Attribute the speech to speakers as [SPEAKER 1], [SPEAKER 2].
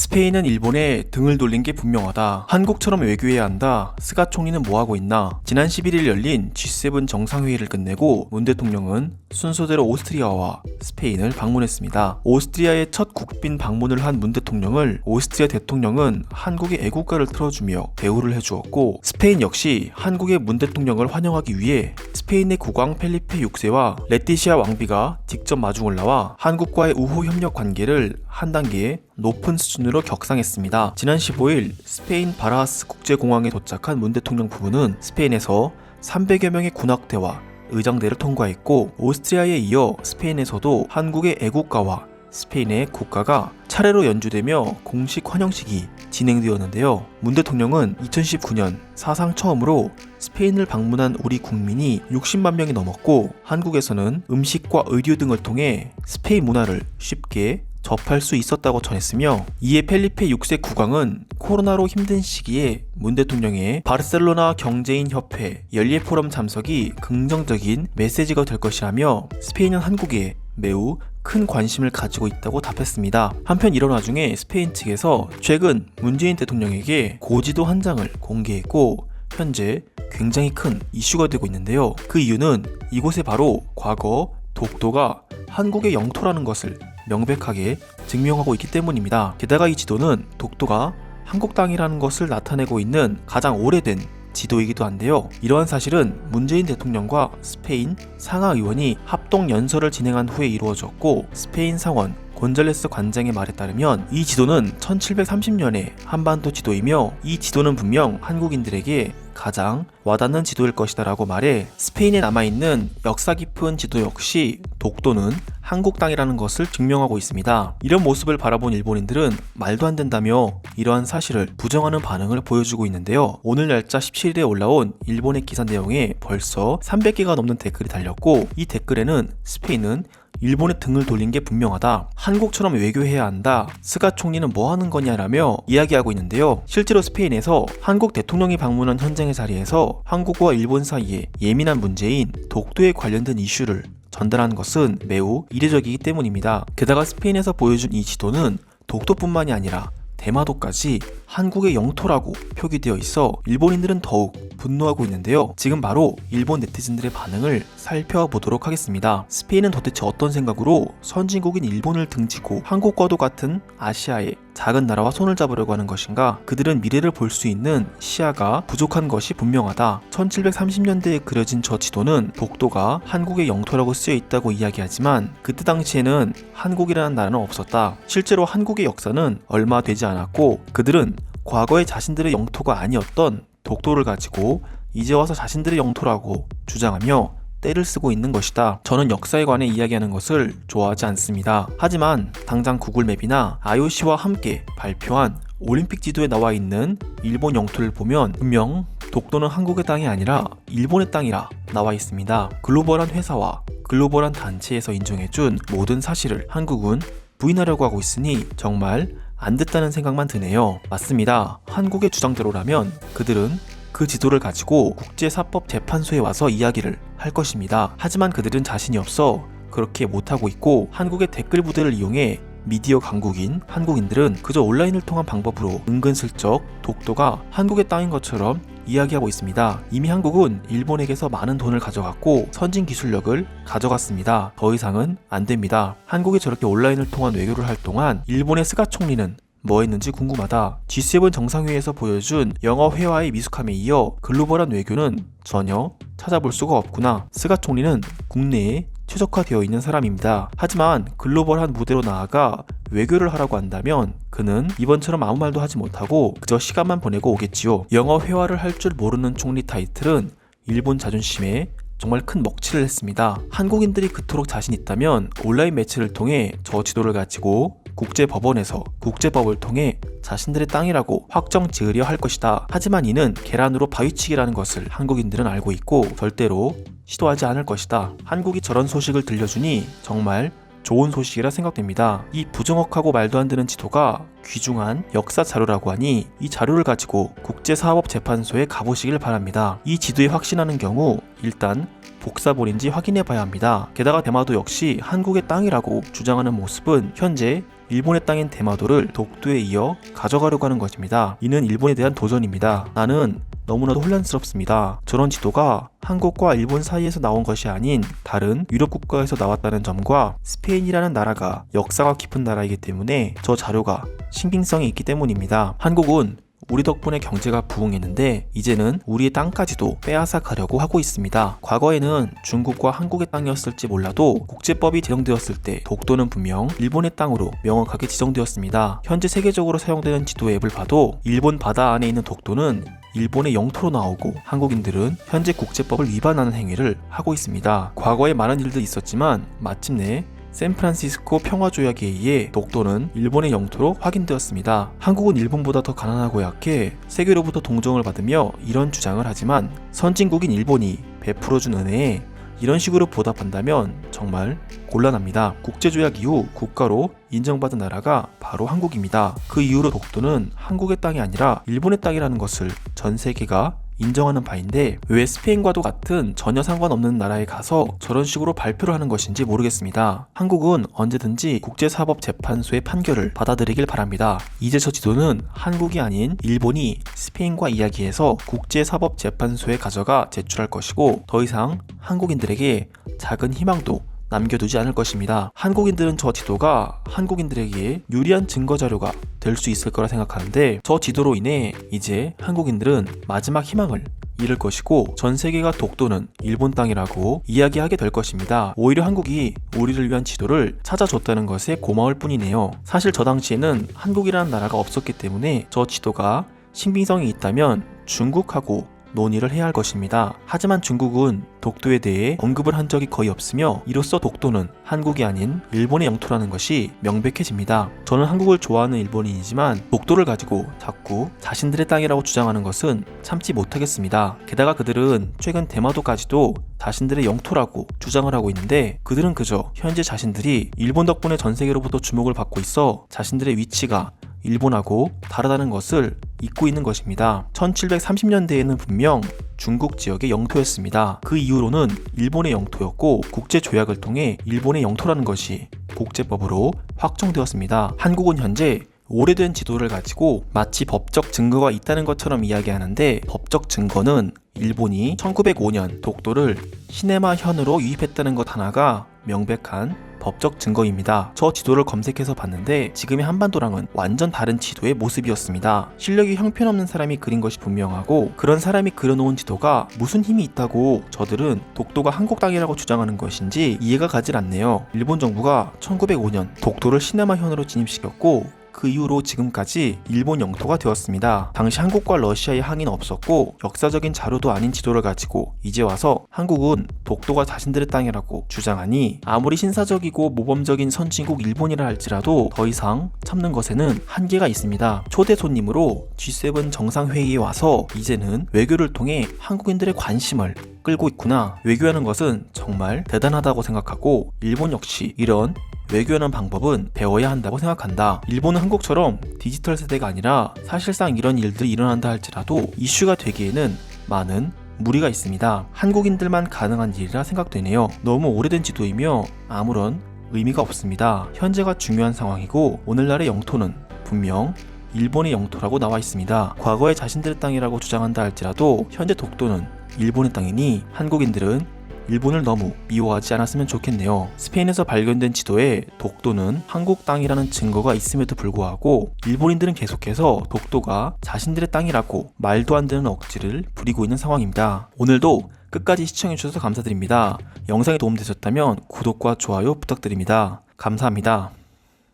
[SPEAKER 1] 스페인은 일본에 등을 돌린 게 분명하다. 한국처럼 외교해야 한다. 스가 총리는 뭐하고 있나? 지난 11일 열린 G7 정상회의를 끝내고 문 대통령은 순서대로 오스트리아와 스페인을 방문했습니다. 오스트리아의 첫 국빈 방문을 한 문 대통령을 오스트리아 대통령은 한국의 애국가를 틀어주며 대우를 해주었고, 스페인 역시 한국의 문 대통령을 환영하기 위해 스페인의 국왕 펠리페 6세와 레티시아 왕비가 직접 마중을 나와 한국과의 우호 협력 관계를 한 단계 높은 수준으로 격상했습니다. 지난 15일 스페인 바라하스 국제공항에 도착한 문 대통령 부부는 스페인에서 300여 명의 군악대와 의장대를 통과했고, 오스트리아에 이어 스페인에서도 한국의 애국가와 스페인의 국가가 차례로 연주되며 공식 환영식이 진행되었는데요. 문 대통령은 2019년 사상 처음으로 스페인을 방문한 우리 국민이 60만 명이 넘었고, 한국에서는 음식과 의류 등을 통해 스페인 문화를 쉽게 접할 수 있었다고 전했으며, 이에 펠리페 6세 국왕은 코로나로 힘든 시기에 문 대통령의 바르셀로나 경제인 협회 연례 포럼 참석이 긍정적인 메시지가 될 것이라며 스페인은 한국에 매우 큰 관심을 가지고 있다고 답했습니다. 한편 이런 와중에 스페인 측에서 최근 문재인 대통령에게 고지도 한 장을 공개했고, 현재 굉장히 큰 이슈가 되고 있는데요. 그 이유는 이곳에 바로 과거 독도가 한국의 영토라는 것을 명백하게 증명하고 있기 때문입니다. 게다가 이 지도는 독도가 한국 땅이라는 것을 나타내고 있는 가장 오래된 지도이기도 한데요. 이러한 사실은 문재인 대통령과 스페인 상하 의원이 합동 연설을 진행한 후에 이루어졌고, 스페인 상원 곤잘레스 관장의 말에 따르면 이 지도는 1730년의 한반도 지도이며, 이 지도는 분명 한국인들에게 가장 와닿는 지도일 것이다 라고 말해 스페인에 남아있는 역사 깊은 지도 역시 독도는 한국 땅이라는 것을 증명하고 있습니다. 이런 모습을 바라본 일본인들은 말도 안 된다며 이러한 사실을 부정하는 반응을 보여주고 있는데요. 오늘 날짜 17일에 올라온 일본의 기사 내용에 벌써 300개가 넘는 댓글이 달렸고, 이 댓글에는 스페인은 일본의 등을 돌린 게 분명하다. 한국처럼 외교해야 한다. 스가 총리는 뭐 하는 거냐라며 이야기하고 있는데요. 실제로 스페인에서 한국 대통령이 방문한 현장의 자리에서 한국과 일본 사이에 예민한 문제인 독도에 관련된 이슈를 전달하는 것은 매우 이례적이기 때문입니다. 게다가 스페인에서 보여준 이 지도는 독도뿐만이 아니라 대마도까지 한국의 영토라고 표기되어 있어 일본인들은 더욱 분노하고 있는데요. 지금 바로 일본 네티즌들의 반응을 살펴보도록 하겠습니다. 스페인은 도대체 어떤 생각으로 선진국인 일본을 등지고 한국과도 같은 아시아의 작은 나라와 손을 잡으려고 하는 것인가? 그들은 미래를 볼 수 있는 시야가 부족한 것이 분명하다. 1730년대에 그려진 저 지도는 독도가 한국의 영토라고 쓰여 있다고 이야기하지만, 그때 당시에는 한국이라는 나라는 없었다. 실제로 한국의 역사는 얼마 되지 않았고, 그들은 과거의 자신들의 영토가 아니었던 독도를 가지고 이제 와서 자신들의 영토라고 주장하며 때를 쓰고 있는 것이다. 저는 역사에 관해 이야기하는 것을 좋아하지 않습니다. 하지만 당장 구글맵이나 IOC와 함께 발표한 올림픽 지도에 나와 있는 일본 영토를 보면 분명 독도는 한국의 땅이 아니라 일본의 땅이라 나와 있습니다. 글로벌한 회사와 글로벌한 단체에서 인정해준 모든 사실을 한국은 부인하려고 하고 있으니 정말 안 됐다는 생각만 드네요. 맞습니다. 한국의 주장대로라면 그들은 그 지도를 가지고 국제사법재판소에 와서 이야기를 할 것입니다. 하지만 그들은 자신이 없어 그렇게 못하고 있고, 한국의 댓글 부대를 이용해 미디어 강국인 한국인들은 그저 온라인을 통한 방법으로 은근슬쩍 독도가 한국의 땅인 것처럼 이야기하고 있습니다. 이미 한국은 일본에게서 많은 돈을 가져갔고 선진 기술력을 가져갔습니다. 더 이상은 안 됩니다. 한국이 저렇게 온라인을 통한 외교를 할 동안 일본의 스가 총리는 뭐 했는지 궁금하다. G7 정상회의에서 보여준 영어 회화의 미숙함에 이어 글로벌한 외교는 전혀 찾아볼 수가 없구나. 스가 총리는 국내에 최적화되어 있는 사람입니다. 하지만 글로벌한 무대로 나아가 외교를 하라고 한다면 그는 이번처럼 아무 말도 하지 못하고 그저 시간만 보내고 오겠지요. 영어 회화를 할 줄 모르는 총리 타이틀은 일본 자존심에 정말 큰 먹칠을 했습니다. 한국인들이 그토록 자신 있다면 온라인 매체를 통해 저 지도를 가지고 국제법원에서 국제법을 통해 자신들의 땅이라고 확정 지으려 할 것이다. 하지만 이는 계란으로 바위치기라는 것을 한국인들은 알고 있고 절대로 시도하지 않을 것이다. 한국이 저런 소식을 들려주니 정말 좋은 소식이라 생각됩니다. 이 부정확하고 말도 안 되는 지도가 귀중한 역사 자료라고 하니 이 자료를 가지고 국제사법재판소에 가보시길 바랍니다. 이 지도에 확신하는 경우 일단 복사본인지 확인해 봐야 합니다. 게다가 대마도 역시 한국의 땅이라고 주장하는 모습은 현재 일본의 땅인 대마도를 독도에 이어 가져가려고 하는 것입니다. 이는 일본에 대한 도전입니다. 나는 너무나도 혼란스럽습니다. 저런 지도가 한국과 일본 사이에서 나온 것이 아닌 다른 유럽 국가에서 나왔다는 점과 스페인이라는 나라가 역사가 깊은 나라이기 때문에 저 자료가 신빙성이 있기 때문입니다. 한국은 우리 덕분에 경제가 부흥했는데 이제는 우리의 땅까지도 빼앗아 가려고 하고 있습니다. 과거에는 중국과 한국의 땅이었을지 몰라도 국제법이 제정되었을 때 독도는 분명 일본의 땅으로 명확하게 지정되었습니다. 현재 세계적으로 사용되는 지도 앱을 봐도 일본 바다 안에 있는 독도는 일본의 영토로 나오고 한국인들은 현재 국제법을 위반하는 행위를 하고 있습니다. 과거에 많은 일들이 있었지만 마침내 샌프란시스코 평화조약에 의해 독도는 일본의 영토로 확인되었습니다. 한국은 일본보다 더 가난하고 약해 세계로부터 동정을 받으며 이런 주장을 하지만 선진국인 일본이 베풀어준 은혜에 이런 식으로 보답한다면 정말 곤란합니다. 국제조약 이후 국가로 인정받은 나라가 바로 한국입니다. 그 이후로 독도는 한국의 땅이 아니라 일본의 땅이라는 것을 전 세계가 인정하는 바인데 왜 스페인과도 같은 전혀 상관없는 나라에 가서 저런 식으로 발표를 하는 것인지 모르겠습니다. 한국은 언제든지 국제사법재판소의 판결을 받아들이길 바랍니다. 이제 저 지도는 한국이 아닌 일본이 스페인과 이야기해서 국제사법재판소에 가져가 제출할 것이고 더 이상 한국인들에게 작은 희망도 남겨두지 않을 것입니다. 한국인들은 저 지도가 한국인들에게 유리한 증거 자료가 될 수 있을 거라 생각하는데 저 지도로 인해 이제 한국인들은 마지막 희망을 잃을 것이고 전 세계가 독도는 일본 땅이라고 이야기하게 될 것입니다. 오히려 한국이 우리를 위한 지도를 찾아줬다는 것에 고마울 뿐이네요. 사실 저 당시에는 한국이라는 나라가 없었기 때문에 저 지도가 신빙성이 있다면 중국하고 논의를 해야 할 것입니다. 하지만 중국은 독도에 대해 언급을 한 적이 거의 없으며 이로써 독도는 한국이 아닌 일본의 영토라는 것이 명백해집니다. 저는 한국을 좋아하는 일본인이지만 독도를 가지고 자꾸 자신들의 땅이라고 주장하는 것은 참지 못하겠습니다. 게다가 그들은 최근 대마도까지도 자신들의 영토라고 주장을 하고 있는데 그들은 그저 현재 자신들이 일본 덕분에 전 세계로부터 주목을 받고 있어 자신들의 위치가 일본하고 다르다는 것을 잊고 있는 것입니다. 1730년대에는 분명 중국 지역의 영토였습니다. 그 이후로는 일본의 영토였고 국제조약을 통해 일본의 영토라는 것이 국제법으로 확정되었습니다. 한국은 현재 오래된 지도를 가지고 마치 법적 증거가 있다는 것처럼 이야기하는데 법적 증거는 일본이 1905년 독도를 시네마현으로 유입했다는 것 하나가 명백한 법적 증거입니다. 저 지도를 검색해서 봤는데 지금의 한반도랑은 완전 다른 지도의 모습이었습니다. 실력이 형편없는 사람이 그린 것이 분명하고 그런 사람이 그려놓은 지도가 무슨 힘이 있다고 저들은 독도가 한국 땅이라고 주장하는 것인지 이해가 가질 않네요. 일본 정부가 1905년 독도를 시네마현으로 진입시켰고 그 이후로 지금까지 일본 영토가 되었습니다. 당시 한국과 러시아의 항의는 없었고 역사적인 자료도 아닌 지도를 가지고 이제 와서 한국은 독도가 자신들의 땅이라고 주장하니 아무리 신사적이고 모범적인 선진국 일본이라 할지라도 더 이상 참는 것에는 한계가 있습니다. 초대 손님으로 G7 정상회의에 와서 이제는 외교를 통해 한국인들의 관심을 끌고 있구나. 외교하는 것은 정말 대단하다고 생각하고 일본 역시 이런 외교하는 방법은 배워야 한다고 생각한다. 일본은 한국처럼 디지털 세대가 아니라 사실상 이런 일들이 일어난다 할지라도 이슈가 되기에는 많은 무리가 있습니다. 한국인들만 가능한 일이라 생각되네요. 너무 오래된 지도이며 아무런 의미가 없습니다. 현재가 중요한 상황이고 오늘날의 영토는 분명 일본의 영토라고 나와 있습니다. 과거에 자신들의 땅이라고 주장한다 할지라도 현재 독도는 일본의 땅이니 한국인들은 일본을 너무 미워하지 않았으면 좋겠네요. 스페인에서 발견된 지도에 독도는 한국 땅이라는 증거가 있음에도 불구하고 일본인들은 계속해서 독도가 자신들의 땅이라고 말도 안 되는 억지를 부리고 있는 상황입니다. 오늘도 끝까지 시청해주셔서 감사드립니다. 영상이 도움되셨다면 구독과 좋아요 부탁드립니다. 감사합니다.